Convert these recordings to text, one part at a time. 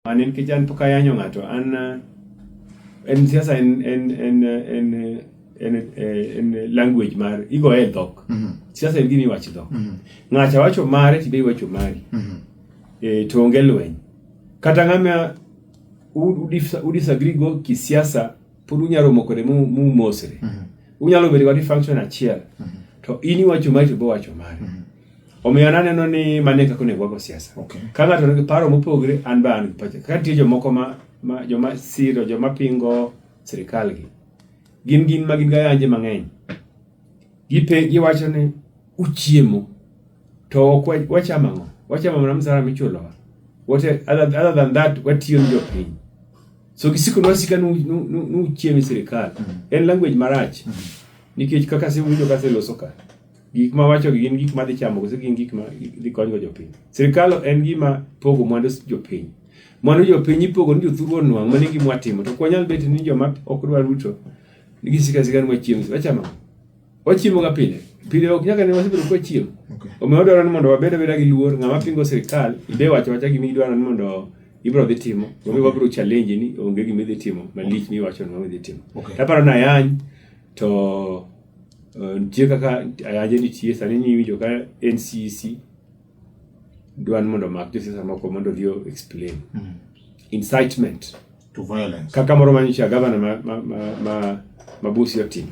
Anin kijan pokayanyo ngato an en siasa en language mar igo e dhok. Siasa en gini wacho dhok. Ng'acha wacho mare tibe wacho mari. To onge lweny. Kata ng'ama u disagree go kisiasa pod unyalo romo kode mu mosre. Unyalo bedo kod function achiel. To ini wacho mari to bo wacho mari. Omiyo naneno ni mane kako nego go siasa. Ka ng'ato nigi paro mopogre an ba an pacha. Ka nitie jomoko joma siro, joma pingo sirikal gi. Gin ma gin ga anje mang'eny. Giwacho ni uchiemo to ok wachamo ang'o. Wachamo mana msara michulo. Other than that, watiyo ni jopiny. So gisiko nwasika nu uchiemi sirikal. En language marach. Nikech kaka siwinjo kase loso ka. Gik ma wacho gin gik ma dhi chamo kose gin gik ma dhi konyo jopiny. Sirikal en gima pogo mwandu jopiny. Mwandu jopiny ipogo ni jothuru onwang' mane gima watimo. To kwanyal bet ni joma ok dwa ruto nigi sika ni wachiemo. Wachamo. Wachiemo ga pile. Pile ok nyaka ne wasebedo kwa chiemo. Omiyo dwaro ni mondo wabed abeda gi luor ng'ama pingo sirikal ibe wacho gima idwaro ni mondo ibro dhi timo. Omiyo wabro challenge ni onge gima dhi timo malich mi wacho ni dhi timo. Aparo na yany to nitie kaka ayaje nitie sani niwinjo ka NCC dwan mondo mak josiasa moko mondo dhi explain incitement to violence. Kaka moro manyicha gavana ma Busia timo.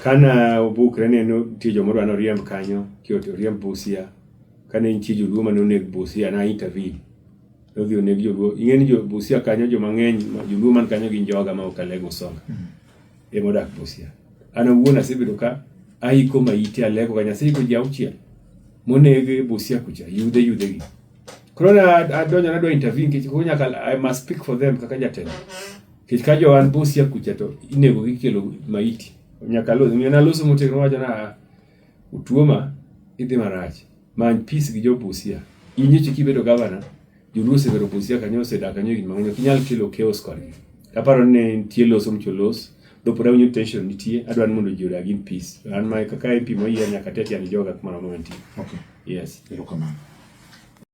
Kana obukre ne no tie jomoro ano riemb kanyo kioto riemb Busia. Kana nitie joluo mane oneg Busia na intervene. Odhi oneg joluo. Ing'eni jo Busia kanyo jo mang'eny joluo man kanyo gin joga ma okalego songa. Modak Busia. Ana wuona sebedo ka aiko maiti aleko kanya siko jauchiel monege Busia kucha yude gi. Korona adonyo na do intervene kich ko nyaka I must speak for them kaka jatelo. Kich ka jo an Busia kucha to inego gikelo maiti. Nyaka loso motegno wacho na utuoma idhi marach. Man peace gi jo Busia. Inyichi kibedo governor joluo sebedo Busia kanyo sedak kanyo gin mang'onyo kinyal kelo chaos kodgi. Aparo ne nitie loso mcholos dopo unyo tension nitie adwan mondo ji odag in peace. An ma kaka MP moyier nyaka tete an joga kuma mantie. Okay. Yes. Erokamano.